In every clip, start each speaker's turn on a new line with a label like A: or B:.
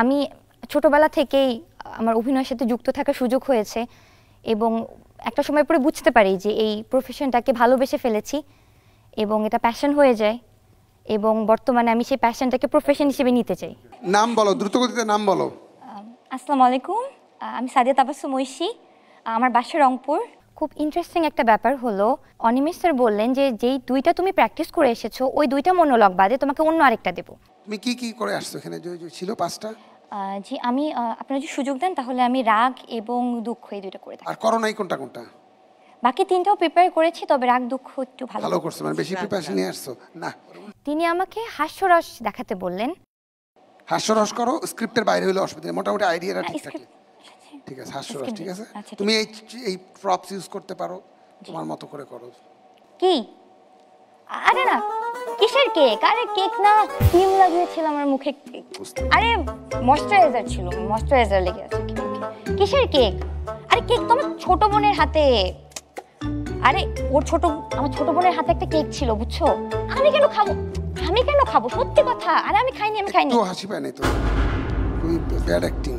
A: আমি ছোটবেলা থেকেই আমার অভিনয়ের সাথে যুক্ত থাকার সুযোগ হয়েছে এবং একটা সময় পরে বুঝতে পারি যে এই প্রফেশনটাকে ভালোবেসে ফেলেছি এবং এটা প্যাশন হয়ে যায় এবং বর্তমানে আমি সেই প্যাশনটাকে প্রফেশন হিসেবে নিতে চাই।
B: নাম বলো, দ্রুতগতিতে নাম বলো।
A: আসসালামু আলাইকুম, আমি সাদিয়া তাবাসসুম ঐশী, আমার বাসা রংপুর। খুব ইন্টারেস্টিং একটা ব্যাপার হলো অনিমেষ স্যার বললেন যে যেই দুইটা তুমি প্র্যাকটিস করে এসেছো ওই দুইটা মনোলগ বাদে তোমাকে অন্য আরেকটা দেবো।
B: তুমি কি কি করে আসছো এখানে? যে ছিল 5টা।
A: জি আমি আপনারা যদি সুযোগ দেন তাহলে আমি রাগ এবং দুঃখ এই দুইটা করে থাকি।
B: আর করো নাই কোনটা কোনটা?
A: বাকি তিনটাও প্রিপেয়ার করেছি, তবে রাগ দুঃখ একটু
B: ভালো করছো, মানে বেশি প্রিপারেশন নিয়ে আসছো না।
A: তিনি আমাকে হাস্যরস দেখাতে বললেন।
B: হাস্যরস করো, স্ক্রিপ্টের বাইরে হলে অসুবিধা নেই, মোটামুটি আইডিয়াটা ঠিক থাকে। ঠিক আছে, হাস্যরস ঠিক আছে। তুমি এই প্রপস ইউজ করতে পারো, তোমার মতো করে করো।
A: কি? আরে না, কিসের কেক? আরে কেক না, ক্রিম লাগিয়েছিলাম আমার মুখে। আরে ময়শ্চারাইজার ছিল, ময়শ্চারাইজার লেগে আছে। কিসের কেক? আরে কেক তো আমার ছোট বোনের হাতে। আরে আমার ছোট বোনের হাতে একটা কেক ছিল, বুঝছো? আমি কেন খাবো? সত্যি কথা। আরে আমি খাইনি।
B: তো হাসি পায় নাই তো, তুমি ব্যাড অ্যাক্টিং।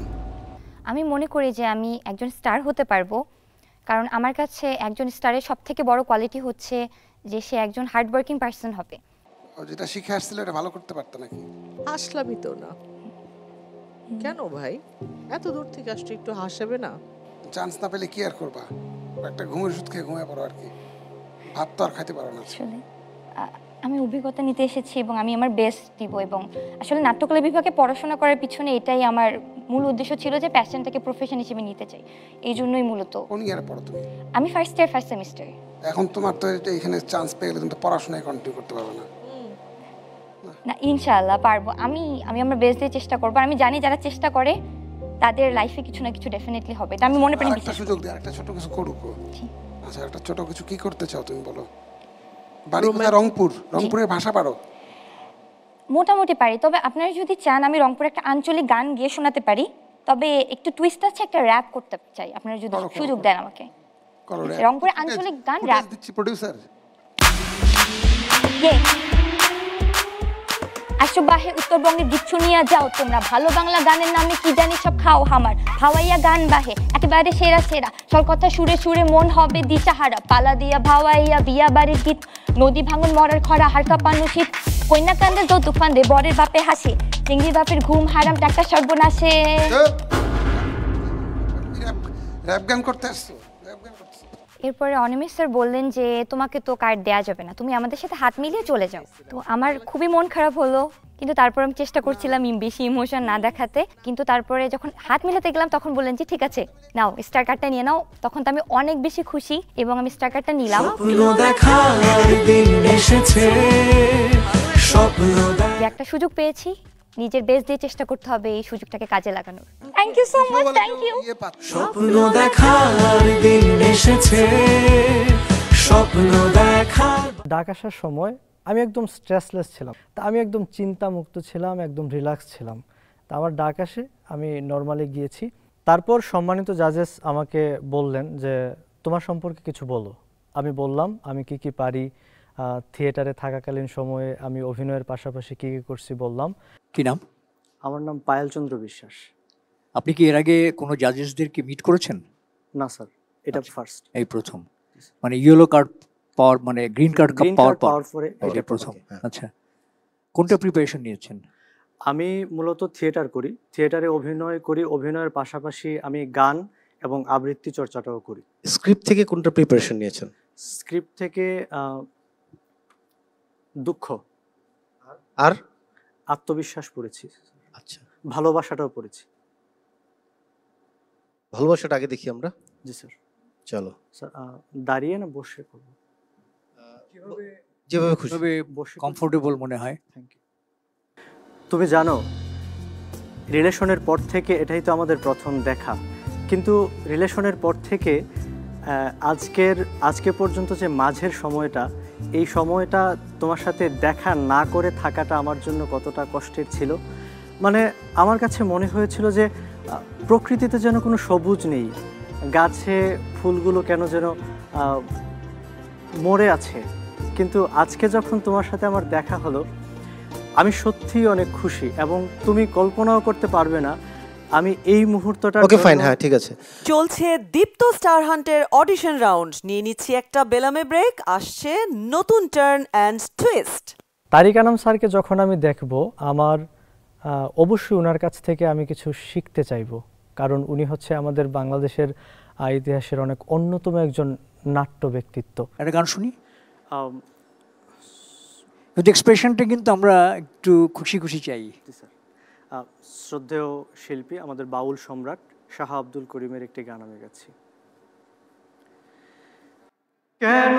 B: আমি
A: মনে করি যে আমি একজন স্টার হতে পারবো, কারণ আমার কাছে একজন স্টারের সবথেকে বড় কোয়ালিটি হচ্ছে যে সে একজন হার্ড ওয়ার্কিং পারসন হবে।
B: যেটা শিখে আসছিল এটা ভালো করতে পারতো নাকি?
C: হাসলামই তো না। কেন ভাই, এত দূর থেকে আসছো, একটু হাসাবে না?
B: চান্স না পেলে কি আর করবা? একটা ঘুমের ওষুধ খেয়ে ঘুমিয়ে পড়ো আর কি, ভাত তো আর খাইতে পারো না।
A: আসলে আমি অভিজ্ঞতা নিতে এসেছি এবং আমি আমার বেস্ট দিব। এবং আসলে নাট্যকলা বিভাগে পড়াশোনা করার পিছনে এটাই আমার মূল উদ্দেশ্য ছিল যে প্যাশনটাকে প্রফেশন হিসেবে নিতে চাই। এই জন্যই মূলত।
B: কোন ইয়ারে পড়ো তুমি?
A: আমি ফার্স্ট ইয়ার ফার্স্ট সেমিস্টার।
B: এখন তোমার তো এখানে চান্স পেয়ে গেলে তুমি তো পড়াশোনায় কন্টিনিউ করতে পারবে না।
A: না, ইনশাআল্লাহ পারবো। আমি আমার বেস্ট দিয়ে চেষ্টা করবো। আমি জানি যারা চেষ্টা করে তাদের লাইফে কিছু না কিছু ডেফিনেটলি হবে, এটা আমি মনে করি।
B: একটা সুযোগ দে, একটা ছোট কিছু করুক। আচ্ছা, একটা ছোট কিছু কি করতে চাও তুমি বলো? বাড়ি কোথায়? রংপুর। রংপুরের ভাষা পারো?
A: মোটামুটি পারি, তবে আপনারা যদি চান আমি রংপুরে একটা আঞ্চলিক গান গিয়ে শোনাতে পারি, তবে একটু টুইস্ট আছে, একটা র‍্যাপ করতে চাই। আপনারা যদি সুযোগ দেন আমাকে। রংপুরে আঞ্চলিক গান র‍্যাপ
B: দিচ্ছি প্রোডিউসার।
A: আশুবাহে উত্তরবঙ্গে গীত শুনিয়া যাও তোমরা, ভালো বাংলা গানের নামে কি জানি সব খাও হামার। ভাওয়াইয়া গান বাহে একেবারে সেরা সেরা, সব কথা সুরে সুরে মন হবে দিশাহারা। পালা দিয়া ভাওয়াইয়া বিয়া বাড়ির গীত, নদী ভাঙন মরার খরা হাড় কাঁপানো শীত। কন্যা কান্দে যৌতুক ফান্দে বরের বাপে হাসি, চিংড়ি বাপের ঘুম হারাম টাকা সর্বনাশে।
B: র‍্যাপ গান করতে আসছো?
A: এরপরে অনিমেষ স্যার বললেন যে তোমাকে তো কার্ড দেওয়া যাবে না, তুমি আমাদের সাথে হাত মিলিয়ে চলে যাও। তো আমার খুবই মন খারাপ হলো, কিন্তু তারপর আমি চেষ্টা করছিলাম বেশি ইমোশন না দেখাতে। কিন্তু তারপরে যখন হাত মিলাতে গেলাম তখন বললেন যে ঠিক আছে নাও স্টার কার্ডটা নিয়ে নাও। তখন তো আমি অনেক বেশি খুশি এবং আমি স্টার কার্ডটা নিলাম। একটা সুযোগ পেয়েছি, নিজের বেস্ট দিয়ে চেষ্টা করতে হবে এই সুযোগটাকে কাজে লাগানোর। Thank you so much. Thank you.
D: স্বপ্ন দেখার দিন এসেছে, স্বপ্ন দেখা।
E: ঢাকা আসার সময় আমি একদম স্ট্রেসলেস ছিলাম, তা আমি একদম চিন্তামুক্ত ছিলাম, একদম রিল্যাক্স ছিলাম। তা আমার ঢাকা আসে আমি নর্মালি গিয়েছি। তারপর সম্মানিত জাজেস আমাকে বললেন যে তোমার সম্পর্কে কিছু বলো। আমি বললাম আমি কি কি পারি, থিয়েটারে থাকাকালীন সময়ে আমি অভিনয়ের পাশাপাশি কি কি করছি বললাম।
F: কি নাম?
E: আমার নাম পায়েল চন্দ্র বিশ্বাস।
F: আপনি কি এর আগে কোনো জাজেসদেরকে মিট করেছেন?
E: না স্যার, এটা ফার্স্ট,
F: এই প্রথম। মানে ইয়েলো কার্ড পাওয়ার, মানে গ্রিন কার্ড পাওয়ার পরে এটা প্রথম। আচ্ছা, কোনটা প্রিপারেশন নিয়েছেন?
E: আমি মূলত থিয়েটার করি, থিয়েটারে অভিনয় করি, অভিনয়ের পাশাপাশি আমি গান এবং আবৃত্তি চর্চাটাও করি।
D: স্ক্রিপ্ট থেকে কোনটা প্রিপারেশন নিয়েছেন?
E: স্ক্রিপ্ট থেকে দুঃখ
D: আর
E: আত্মবিশ্বাস পড়েছি।
D: আচ্ছা,
E: ভালোবাসাটাও পড়েছি।
D: ভালোবাসাটা আগে দেখি আমরা।
E: জি স্যার।
D: চলো
E: স্যার, দাঁড়িয়ে না বসে করব?
D: যেভাবে খুশি,
F: কমফোর্টেবল মনে হয়।
E: Thank you. তুমি জানো রিলেশনের পর থেকে এটাই তো আমাদের প্রথম দেখা, কিন্তু রিলেশনের পর থেকে আজকে পর্যন্ত যে মাঝের সময়টা, এই সময়টা তোমার সাথে দেখা না করে থাকাটা আমার জন্য কতটা কষ্টের ছিল। মানে আমার কাছে মনে হয়েছিল যে প্রকৃতিতে যেন কোনো সবুজ নেই, গাছে ফুলগুলো কেন যেন মরে আছে। কিন্তু আজকে যখন তোমার সাথে আমার দেখা হলো, আমি সত্যিই অনেক খুশি এবং তুমি কল্পনাও করতে পারবে না আমি এই মুহূর্তটা
D: ওকে ফাইন, হ্যাঁ ঠিক আছে।
G: চলছে দীপ্ত স্টার হান্টের অডিশন রাউন্ড। নিয়ে নিচ্ছি একটা বেলামে ব্রেক, আসছে নতুন turn and twist.
E: Tariq Anam স্যারকে যখন আমি দেখব আমার অবশ্যই ওনার কাছ থেকে আমি কিছু শিখতে চাইব, কারণ উনি হচ্ছে আমাদের বাংলাদেশের ইতিহাসের অনেক অন্যতম একজন নাট্য ব্যক্তিত্ব।
F: একটা গান শুনি, কিন্তু এক্সপ্রেশনটা কিন্তু আমরা একটু খুশি খুশি চাই।
E: শ্রদ্ধেয় শিল্পী আমাদের বাউল সম্রাট শাহ আব্দুল করিমের একটি গান আমি গাচ্ছি। কেন